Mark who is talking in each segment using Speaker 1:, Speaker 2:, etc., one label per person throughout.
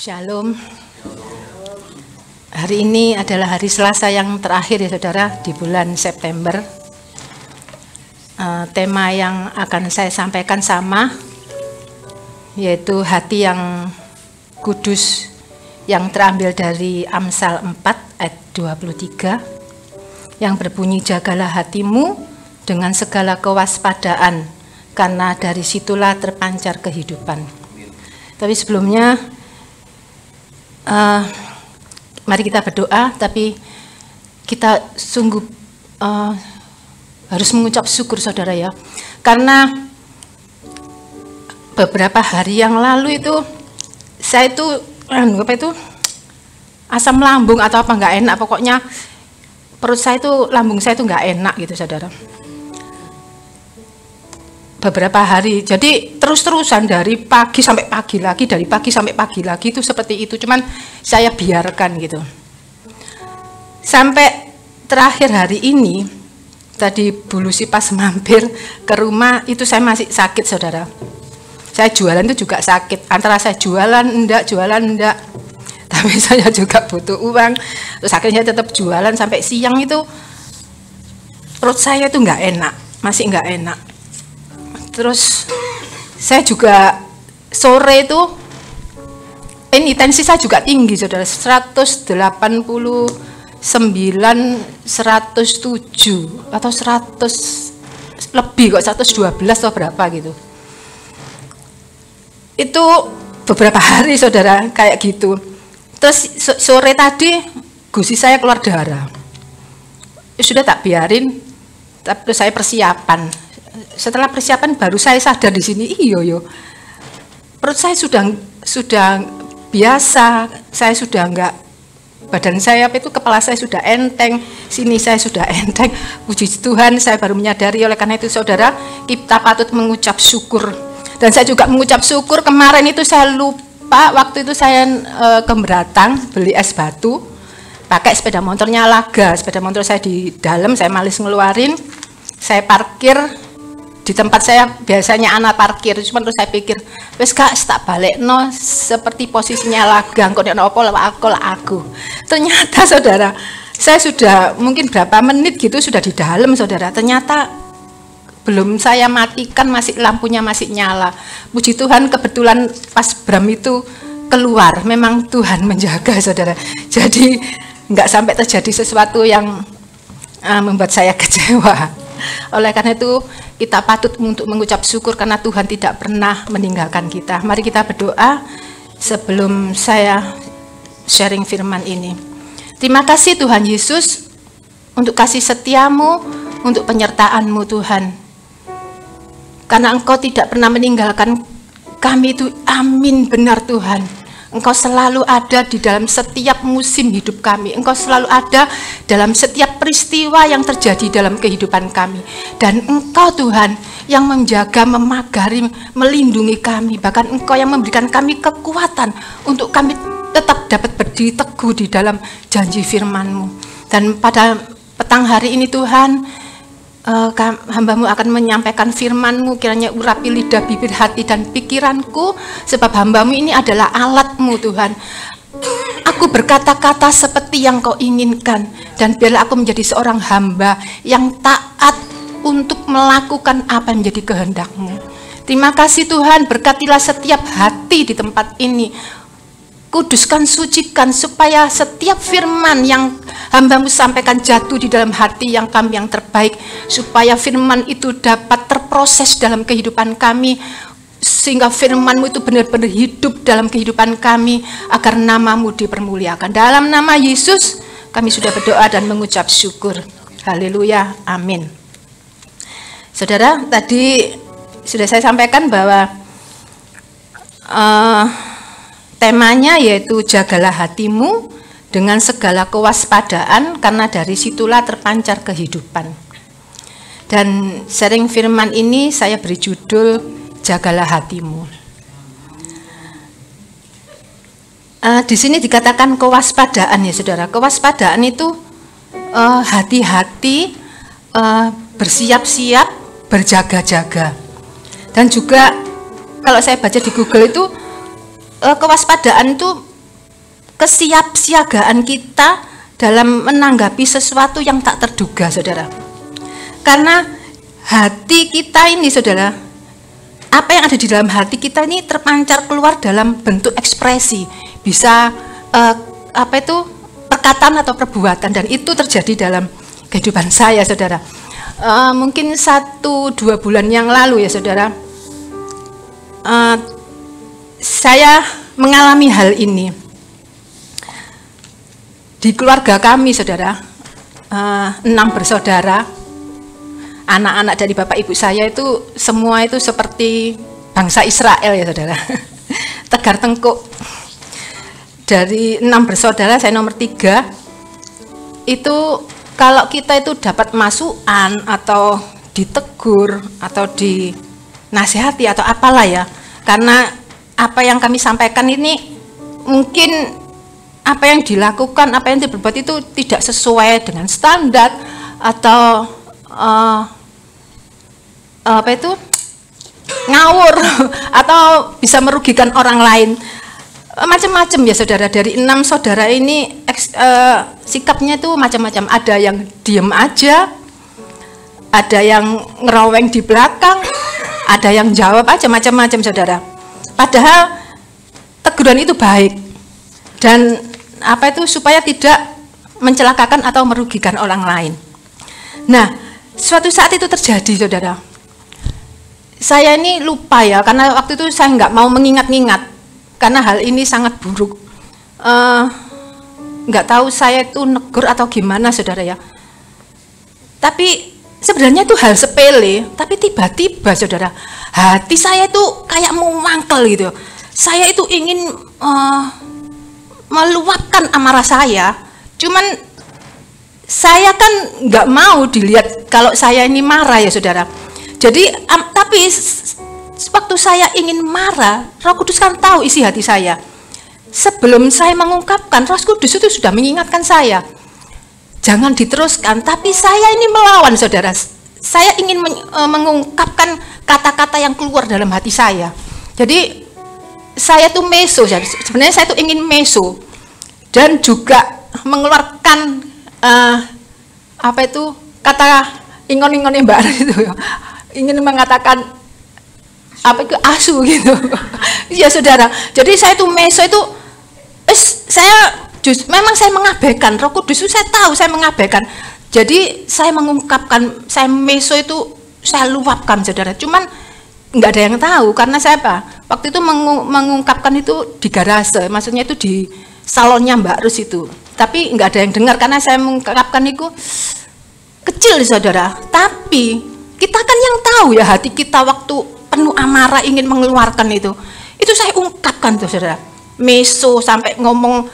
Speaker 1: Shalom. Hari ini adalah hari Selasa yang terakhir ya saudara di bulan September. Tema yang akan saya sampaikan sama, yaitu hati yang kudus, yang terambil dari Amsal 4 ayat 23 yang berbunyi, jagalah hatimu dengan segala kewaspadaan, karena dari situlah terpancar kehidupan. Tapi sebelumnya mari kita berdoa, tapi kita sungguh harus mengucap syukur saudara ya, karena beberapa hari yang lalu itu saya itu asam lambung atau apa nggak enak, pokoknya perut saya itu, lambung saya itu nggak enak gitu saudara. Beberapa hari, jadi terus-terusan dari pagi sampai pagi lagi, dari pagi sampai pagi lagi itu seperti itu, cuman saya biarkan gitu. Sampai terakhir hari ini, tadi Bu Lucy pas mampir ke rumah itu saya masih sakit saudara. Saya jualan itu juga sakit, antara saya jualan enggak, tapi saya juga butuh uang, terus akhirnya tetap jualan sampai siang itu perut saya itu nggak enak, masih nggak enak. Terus saya juga sore itu ini tensi saya juga tinggi saudara, 189, 107 atau 100 lebih kok, 112 atau berapa gitu. Itu beberapa hari saudara kayak gitu. Terus sore tadi gusi saya keluar darah. Sudah tak biarin, tapi saya persiapan. Setelah persiapan baru saya sadar di sini, perut saya sudah biasa, saya sudah enggak, badan saya kepala saya sudah enteng, sini saya sudah enteng. Puji Tuhan, saya baru menyadari. Oleh karena itu saudara, kita patut mengucap syukur. Dan saya juga mengucap syukur, kemarin itu saya lupa, waktu itu saya ke Beratang beli es batu, pakai sepeda motornya Laga, sepeda motor saya di dalam, saya malas ngeluarin, saya parkir di tempat saya biasanya anak parkir, cuma terus saya pikir, wes gak tak balik no seperti posisinya Laga, kok nek opo aku. Ternyata saudara, saya sudah mungkin berapa menit gitu sudah di dalam saudara. Ternyata belum saya matikan, masih lampunya masih nyala. Puji Tuhan, kebetulan pas Bram itu keluar, memang Tuhan menjaga saudara. Jadi nggak sampai terjadi sesuatu yang membuat saya kecewa. Oleh karena itu kita patut untuk mengucap syukur karena Tuhan tidak pernah meninggalkan kita. Mari kita berdoa sebelum saya sharing firman ini. Terima kasih Tuhan Yesus untuk kasih setiamu, untuk penyertaan-Mu Tuhan. Karena Engkau tidak pernah meninggalkan kami itu, amin, benar Tuhan. Engkau selalu ada di dalam setiap musim hidup kami. Engkau selalu ada dalam setiap peristiwa yang terjadi dalam kehidupan kami. Dan Engkau Tuhan yang menjaga, memagari, melindungi kami. Bahkan Engkau yang memberikan kami kekuatan untuk kami tetap dapat berdiri teguh di dalam janji firman-Mu. Dan pada petang hari ini Tuhan, hamba-Mu akan menyampaikan firman-Mu, kiranya urapi lidah, bibir, hati, dan pikiranku, sebab hamba-Mu ini adalah alat-Mu Tuhan. Aku berkata-kata seperti yang Kau inginkan, dan biarlah aku menjadi seorang hamba yang taat untuk melakukan apa yang menjadi kehendak-Mu. Terima kasih Tuhan, berkatilah setiap hati di tempat ini. Kuduskan, sucikan, supaya setiap firman yang hamba-Mu sampaikan jatuh di dalam hati yang kami yang terbaik, supaya firman itu dapat terproses dalam kehidupan kami, sehingga firman-Mu itu benar-benar hidup dalam kehidupan kami, agar nama-Mu dipermuliakan. Dalam nama Yesus kami sudah berdoa dan mengucap syukur. Haleluya, amin. Saudara, tadi sudah saya sampaikan bahwa temanya yaitu jagalah hatimu dengan segala kewaspadaan, karena dari situlah terpancar kehidupan. Dan sharing firman ini saya beri judul jagalah hatimu. Di sini dikatakan kewaspadaan ya saudara. Kewaspadaan itu hati-hati, bersiap-siap, berjaga-jaga. Dan juga kalau saya baca di Google itu, kewaspadaan itu kesiapsiagaan kita dalam menanggapi sesuatu yang tak terduga, saudara. Karena hati kita ini, saudara, apa yang ada di dalam hati kita ini terpancar keluar dalam bentuk ekspresi, bisa perkataan atau perbuatan, dan itu terjadi dalam kehidupan saya, saudara. Mungkin 1-2 bulan yang lalu ya, saudara, saya mengalami hal ini. Di keluarga kami, saudara, 6 bersaudara, anak-anak dari bapak ibu saya itu semua itu seperti bangsa Israel ya, saudara. Tegar tengkuk. Dari 6 bersaudara, saya nomor 3. Itu kalau kita itu dapat masukan atau ditegur atau dinasihati atau apalah ya, karena apa yang kami sampaikan ini mungkin apa yang dilakukan, apa yang diperbuat itu tidak sesuai dengan standar atau ngawur atau bisa merugikan orang lain, macam-macam ya, saudara. Dari 6 saudara ini sikapnya itu macam-macam. Ada yang diem aja, ada yang ngeroweng di belakang, ada yang jawab aja, macam-macam, saudara. Padahal teguran itu baik dan supaya tidak mencelakakan atau merugikan orang lain. Nah, suatu saat itu terjadi, saudara. Saya ini lupa ya, karena waktu itu saya nggak mau mengingat-ingat, karena hal ini sangat buruk. Nggak tahu saya itu negur atau gimana, saudara ya. Tapi sebenarnya itu hal sepele, tapi tiba-tiba, saudara, hati saya itu kayak mau mangkel gitu. Saya itu ingin meluapkan amarah saya, cuman saya kan nggak mau dilihat kalau saya ini marah ya, saudara. Jadi tapi waktu saya ingin marah, Roh Kudus kan tahu isi hati saya. Sebelum saya mengungkapkan, Roh Kudus itu sudah mengingatkan saya, jangan diteruskan. Tapi saya ini melawan, saudara. Saya ingin mengungkapkan kata-kata yang keluar dalam hati saya. Jadi saya tuh meso, sebenarnya saya tuh ingin meso dan juga mengeluarkan kata ingon-ingon Mbak Ara itu, ingin mengatakan asu gitu. Ya, saudara. Jadi saya tuh meso itu, memang saya mengabaikan Roh Kudus itu, saya tahu saya mengabaikan. Jadi saya mengungkapkan, saya meso itu saya luapkan, saudara. Cuman nggak ada yang tahu, karena saya waktu itu mengungkapkan itu di garase, maksudnya itu di salonnya Mbak Rus itu. Tapi nggak ada yang dengar karena saya mengungkapkan itu kecil, saudara. Tapi kita kan yang tahu ya hati kita waktu penuh amarah ingin mengeluarkan itu saya ungkapkan tuh, saudara. Meso sampai ngomong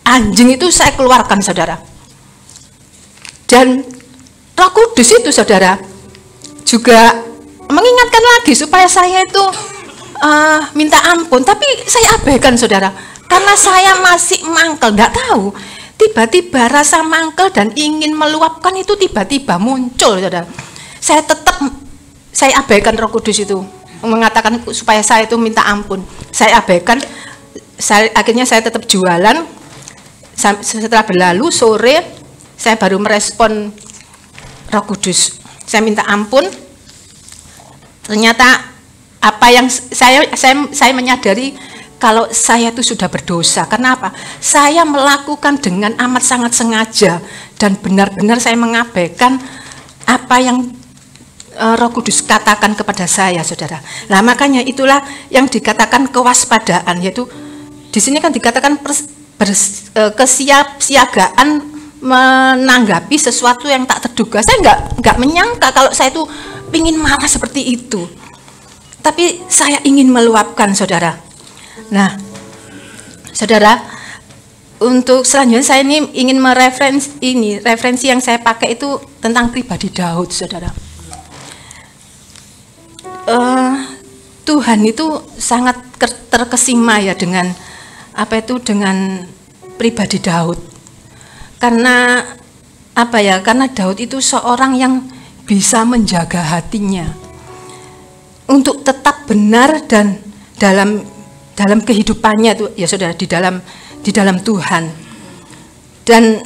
Speaker 1: anjing itu saya keluarkan, saudara. Dan Roh Kudus itu, saudara, juga mengingatkan lagi supaya saya itu minta ampun, tapi saya abaikan, saudara, karena saya masih mangkel, nggak tahu. Tiba-tiba rasa mangkel dan ingin meluapkan itu tiba-tiba muncul, saudara. Saya abaikan Roh Kudus itu mengatakan supaya saya itu minta ampun. Saya abaikan. Akhirnya saya tetap jualan. Setelah berlalu sore, saya baru merespon Roh Kudus. Saya minta ampun. Ternyata apa yang saya menyadari kalau saya itu sudah berdosa. Kenapa? Saya melakukan dengan amat sangat sengaja dan benar-benar saya mengabaikan apa yang Roh Kudus katakan kepada saya, saudara. Nah, makanya itulah yang dikatakan kewaspadaan, yaitu di sini kan dikatakan kesiapsiagaan menanggapi sesuatu yang tak terduga. Saya nggak menyangka kalau saya itu ingin marah seperti itu, tapi saya ingin meluapkan, saudara. Nah, saudara, untuk selanjutnya saya ini ingin referensi yang saya pakai itu tentang pribadi Daud, saudara. Tuhan itu sangat terkesima ya dengan dengan pribadi Daud. Karena karena Daud itu seorang yang bisa menjaga hatinya untuk tetap benar dan dalam dalam kehidupannya tuh ya saudara, di dalam Tuhan. Dan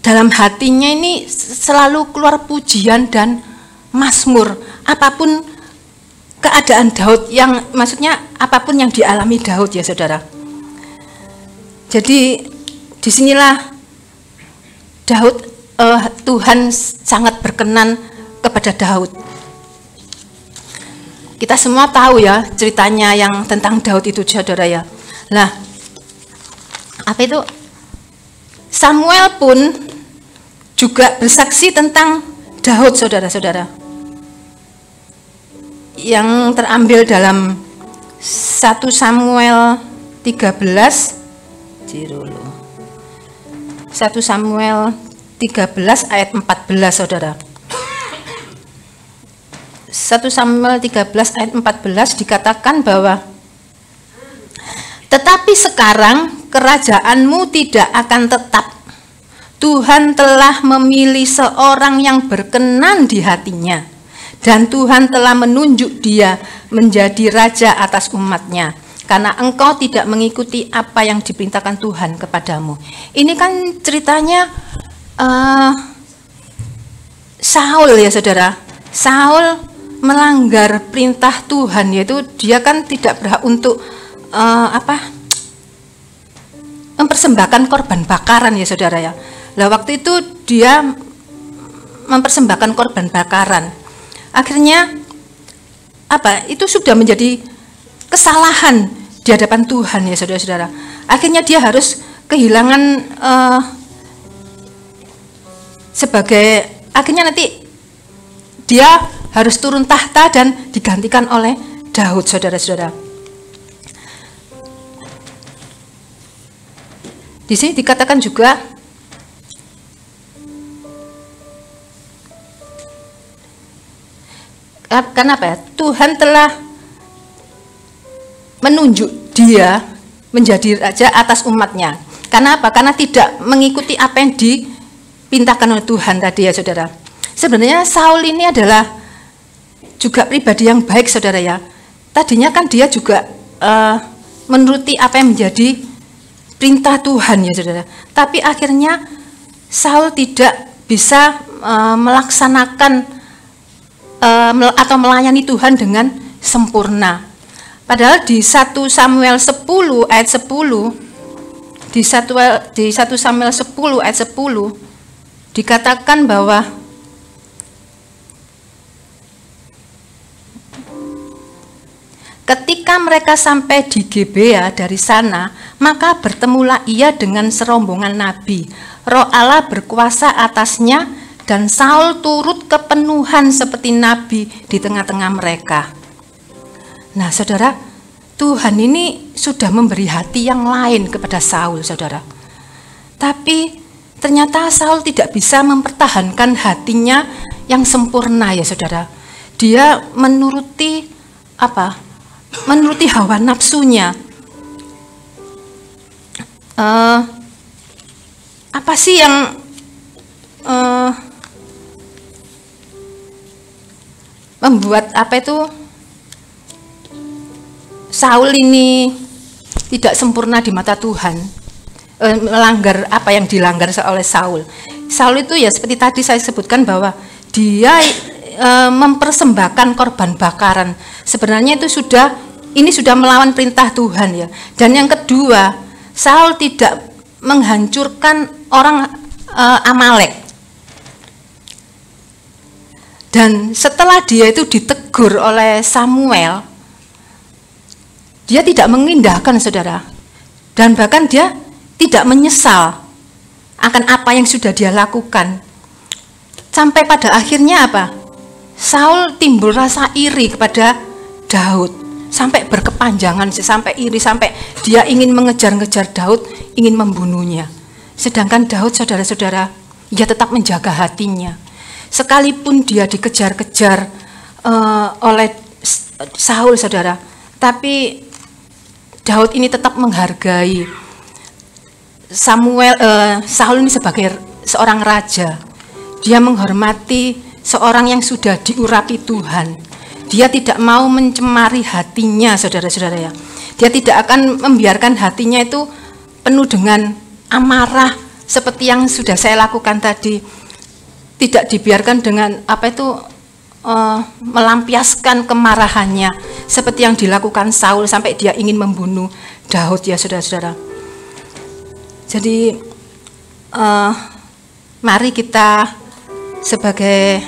Speaker 1: dalam hatinya ini selalu keluar pujian dan mazmur, apapun keadaan Daud, yang maksudnya apapun yang dialami Daud ya saudara. Jadi disinilah Daud, Tuhan sangat berkenan kepada Daud. Kita semua tahu ya ceritanya yang tentang Daud itu saudara ya. Nah, apa itu? Samuel pun juga bersaksi tentang Daud saudara-saudara. Yang terambil dalam 1 Samuel 13 1 Samuel 13 ayat 14 saudara. 1 Samuel 13 ayat 14 dikatakan bahwa tetapi sekarang kerajaanmu tidak akan tetap. Tuhan telah memilih seorang yang berkenan di hatinya, dan Tuhan telah menunjuk dia menjadi raja atas umatnya, karena engkau tidak mengikuti apa yang diperintahkan Tuhan kepadamu. Ini kan ceritanya Saul ya saudara. Saul melanggar perintah Tuhan, yaitu dia kan tidak berhak untuk mempersembahkan korban bakaran ya saudara ya. Lah waktu itu dia mempersembahkan korban bakaran. Akhirnya itu sudah menjadi kesalahan di hadapan Tuhan ya saudara-saudara. Akhirnya dia harus kehilangan akhirnya nanti dia harus turun tahta dan digantikan oleh Daud saudara-saudara. Di sini dikatakan juga karena apa ya? Tuhan telah menunjuk dia menjadi raja atas umatnya. Karena apa? Karena tidak mengikuti apa yang dipintahkan oleh Tuhan tadi ya saudara. Sebenarnya Saul ini adalah juga pribadi yang baik saudara ya. Tadinya kan dia juga menuruti apa yang menjadi perintah Tuhan ya saudara. Tapi akhirnya Saul tidak bisa melaksanakan atau melayani Tuhan dengan sempurna. Padahal di 1 Samuel 10 ayat 10, di 1 Samuel 10 ayat 10 dikatakan bahwa ketika mereka sampai di Gibea dari sana, maka bertemulah ia dengan serombongan nabi. Roh Allah berkuasa atasnya, dan Saul turut kepenuhan seperti nabi di tengah-tengah mereka. Nah saudara, Tuhan ini sudah memberi hati yang lain kepada Saul saudara. Tapi ternyata Saul tidak bisa mempertahankan hatinya yang sempurna ya saudara. Dia menuruti menuruti hawa nafsunya. Apa sih yang membuat Saul ini tidak sempurna di mata Tuhan, melanggar apa yang dilanggar oleh Saul. Saul itu ya seperti tadi saya sebutkan bahwa dia mempersembahkan korban bakaran. Sebenarnya itu sudah melawan perintah Tuhan ya. Dan yang kedua, Saul tidak menghancurkan orang Amalek. Dan setelah dia itu ditegur oleh Samuel, dia tidak mengindahkan saudara, dan bahkan dia tidak menyesal akan apa yang sudah dia lakukan. Sampai pada akhirnya Saul timbul rasa iri kepada Daud, sampai berkepanjangan, sampai iri, sampai dia ingin mengejar-ngejar Daud, ingin membunuhnya. Sedangkan Daud saudara-saudara, dia tetap menjaga hatinya. Sekalipun dia dikejar-kejar oleh Saul saudara, tapi Daud ini tetap menghargai Saul ini sebagai seorang raja. Dia menghormati seorang yang sudah diurapi Tuhan. Dia tidak mau mencemari hatinya saudara-saudara ya. Dia tidak akan membiarkan hatinya itu penuh dengan amarah seperti yang sudah saya lakukan tadi. Tidak dibiarkan dengan melampiaskan kemarahannya seperti yang dilakukan Saul sampai dia ingin membunuh Daud, ya saudara-saudara. Jadi mari kita sebagai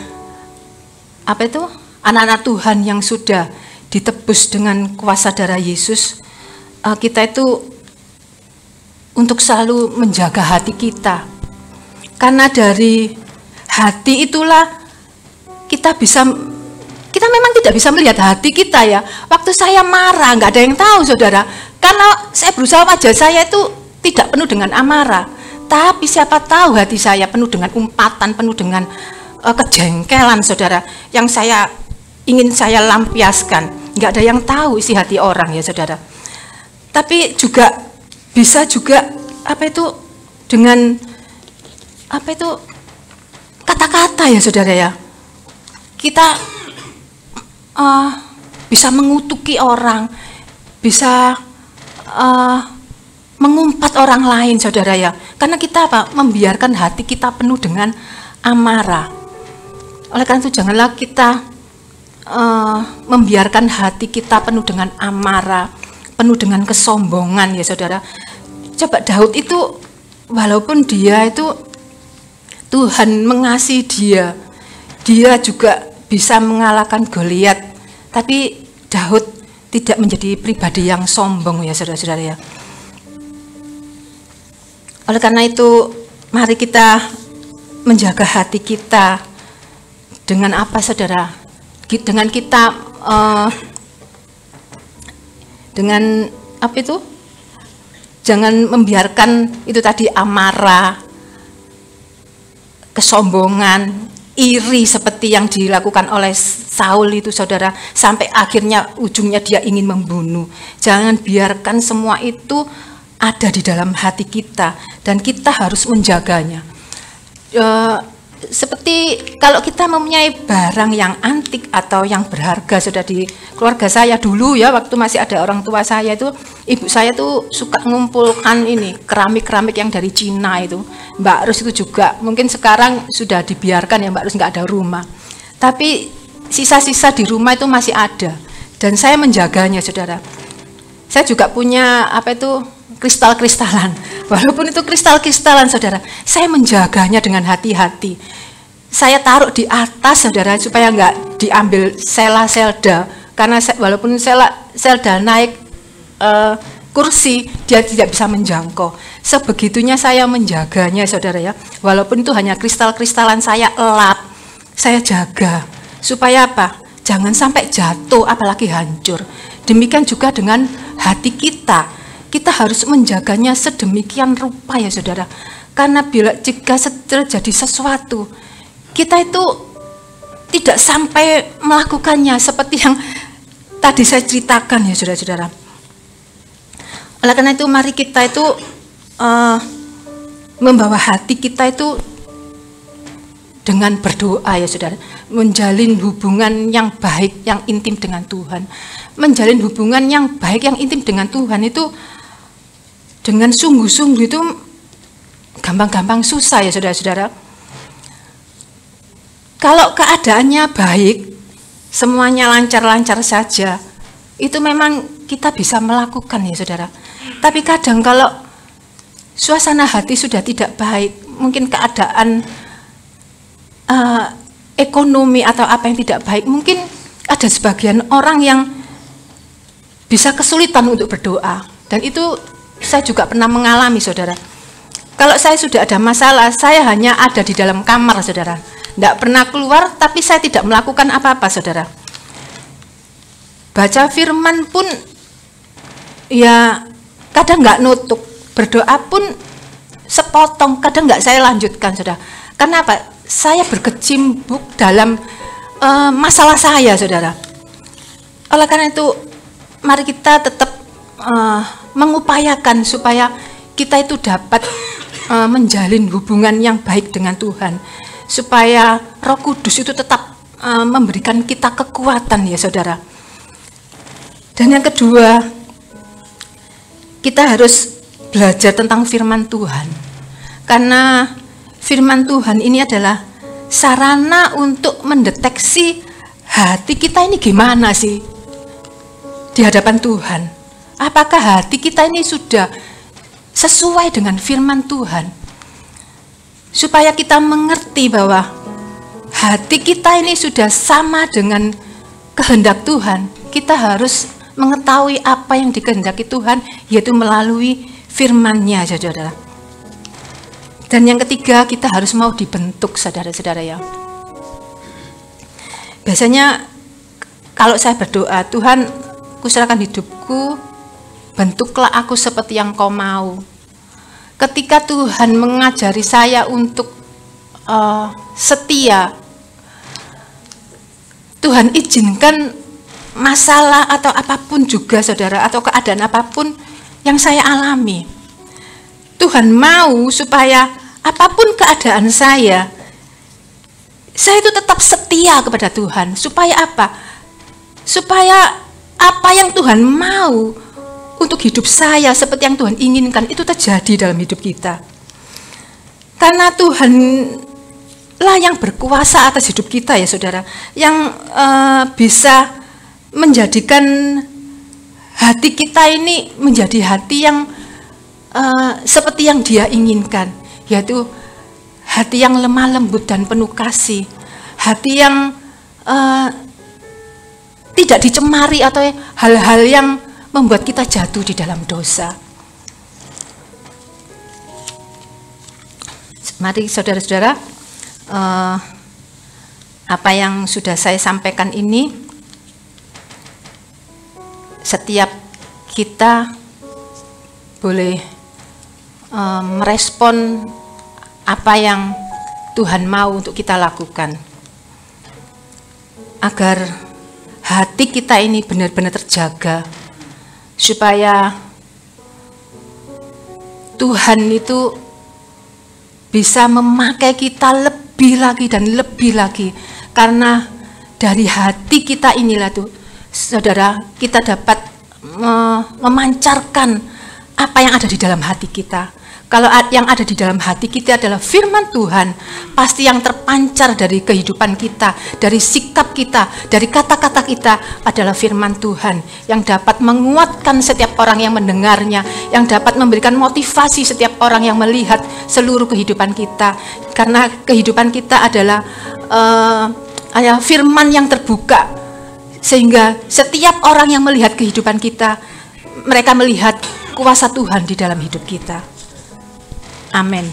Speaker 1: anak-anak Tuhan yang sudah ditebus dengan kuasa darah Yesus, kita itu untuk selalu menjaga hati kita, karena dari hati itulah kita memang tidak bisa melihat hati kita ya. Waktu saya marah nggak ada yang tahu saudara, karena saya berusaha wajah saya itu tidak penuh dengan amarah, tapi siapa tahu hati saya penuh dengan umpatan, penuh dengan kejengkelan saudara, yang ingin saya lampiaskan. Nggak ada yang tahu isi hati orang ya saudara. Tapi juga bisa juga dengan kata-kata ya saudara ya. Kita bisa mengutuki orang, bisa mengumpat orang lain saudara ya. Karena kita membiarkan hati kita penuh dengan amarah. Oleh karena itu janganlah kita membiarkan hati kita penuh dengan amarah, penuh dengan kesombongan ya saudara. Coba Daud itu walaupun dia itu Tuhan mengasihi dia juga bisa mengalahkan Goliat, tapi Daud tidak menjadi pribadi yang sombong ya saudara-saudara ya. Oleh karena itu mari kita menjaga hati kita dengan apa saudara? Dengan kita jangan membiarkan itu tadi amarah, kesombongan, iri seperti yang dilakukan oleh Saul itu saudara, sampai akhirnya ujungnya dia ingin membunuh. Jangan biarkan semua itu ada di dalam hati kita dan kita harus menjaganya. Seperti kalau kita mempunyai barang yang antik atau yang berharga, sudah di keluarga saya dulu ya, waktu masih ada orang tua saya itu, ibu saya tuh suka mengumpulkan ini keramik-keramik yang dari Cina itu. Mbak Rus itu juga, mungkin sekarang sudah dibiarkan ya Mbak Rus, nggak ada rumah. Tapi sisa-sisa di rumah itu masih ada dan saya menjaganya saudara. Saya juga punya kristal-kristalan, walaupun itu kristal-kristalan saudara, saya menjaganya dengan hati-hati. Saya taruh di atas saudara supaya nggak diambil Selda, karena walaupun Selda naik kursi, dia tidak bisa menjangkau. Sebegitunya saya menjaganya saudara ya, walaupun itu hanya kristal-kristalan, saya elap, saya jaga supaya apa? Jangan sampai jatuh apalagi hancur. Demikian juga dengan hati kita. Kita harus menjaganya sedemikian rupa ya saudara. Karena jika terjadi sesuatu, kita itu tidak sampai melakukannya seperti yang tadi saya ceritakan ya saudara-saudara. Oleh karena itu mari kita itu membawa hati kita itu dengan berdoa ya saudara. Menjalin hubungan yang baik, yang intim dengan Tuhan. Menjalin hubungan yang baik, yang intim dengan Tuhan itu dengan sungguh-sungguh itu gampang-gampang susah ya saudara-saudara. Kalau keadaannya baik, semuanya lancar-lancar saja, itu memang kita bisa melakukan ya saudara. Tapi kadang kalau suasana hati sudah tidak baik, mungkin keadaan ekonomi atau apa yang tidak baik, mungkin ada sebagian orang yang bisa kesulitan untuk berdoa. Dan itu saya juga pernah mengalami saudara. Kalau saya sudah ada masalah, saya hanya ada di dalam kamar saudara, tidak pernah keluar, tapi saya tidak melakukan apa-apa saudara. Baca firman pun ya kadang nggak nutup, berdoa pun sepotong, kadang nggak saya lanjutkan saudara. Karena apa? Saya berkecimpung dalam masalah saya saudara. Oleh karena itu mari kita tetap mengupayakan supaya kita itu dapat menjalin hubungan yang baik dengan Tuhan, supaya Roh Kudus itu tetap memberikan kita kekuatan ya saudara. Dan yang kedua, kita harus belajar tentang firman Tuhan. Karena firman Tuhan ini adalah sarana untuk mendeteksi hati kita ini gimana sih di hadapan Tuhan. Apakah hati kita ini sudah sesuai dengan firman Tuhan? Supaya kita mengerti bahwa hati kita ini sudah sama dengan kehendak Tuhan, kita harus mengetahui apa yang dikehendaki Tuhan, yaitu melalui firman-Nya, saudara. Dan yang ketiga, kita harus mau dibentuk, saudara-saudara ya. Biasanya kalau saya berdoa, Tuhan, kuserahkan hidupku, bentuklah aku seperti yang Kau mau. Ketika Tuhan mengajari saya untuk setia, Tuhan izinkan masalah atau apapun juga, saudara, atau keadaan apapun yang saya alami. Tuhan mau supaya apapun keadaan saya itu tetap setia kepada Tuhan. Supaya apa? Supaya apa yang Tuhan mau untuk hidup saya, seperti yang Tuhan inginkan, itu terjadi dalam hidup kita. Karena Tuhan lah yang berkuasa atas hidup kita ya saudara, yang bisa menjadikan hati kita ini menjadi hati yang seperti yang Dia inginkan, yaitu hati yang lemah lembut dan penuh kasih, hati yang tidak dicemari atau hal-hal yang membuat kita jatuh di dalam dosa. Mari saudara-saudara, apa yang sudah saya sampaikan ini, setiap kita boleh merespon apa yang Tuhan mau untuk kita lakukan, agar hati kita ini benar-benar terjaga, supaya Tuhan itu bisa memakai kita lebih lagi dan lebih lagi. Karena dari hati kita inilah tuh, saudara, kita dapat memancarkan apa yang ada di dalam hati kita. Kalau yang ada di dalam hati kita adalah firman Tuhan, pasti yang terpancar dari kehidupan kita, dari sikap kita, dari kata-kata kita adalah firman Tuhan yang dapat menguatkan setiap orang yang mendengarnya, yang dapat memberikan motivasi setiap orang yang melihat seluruh kehidupan kita. Karena kehidupan kita adalah firman yang terbuka, sehingga setiap orang yang melihat kehidupan kita, mereka melihat kuasa Tuhan di dalam hidup kita. Amin.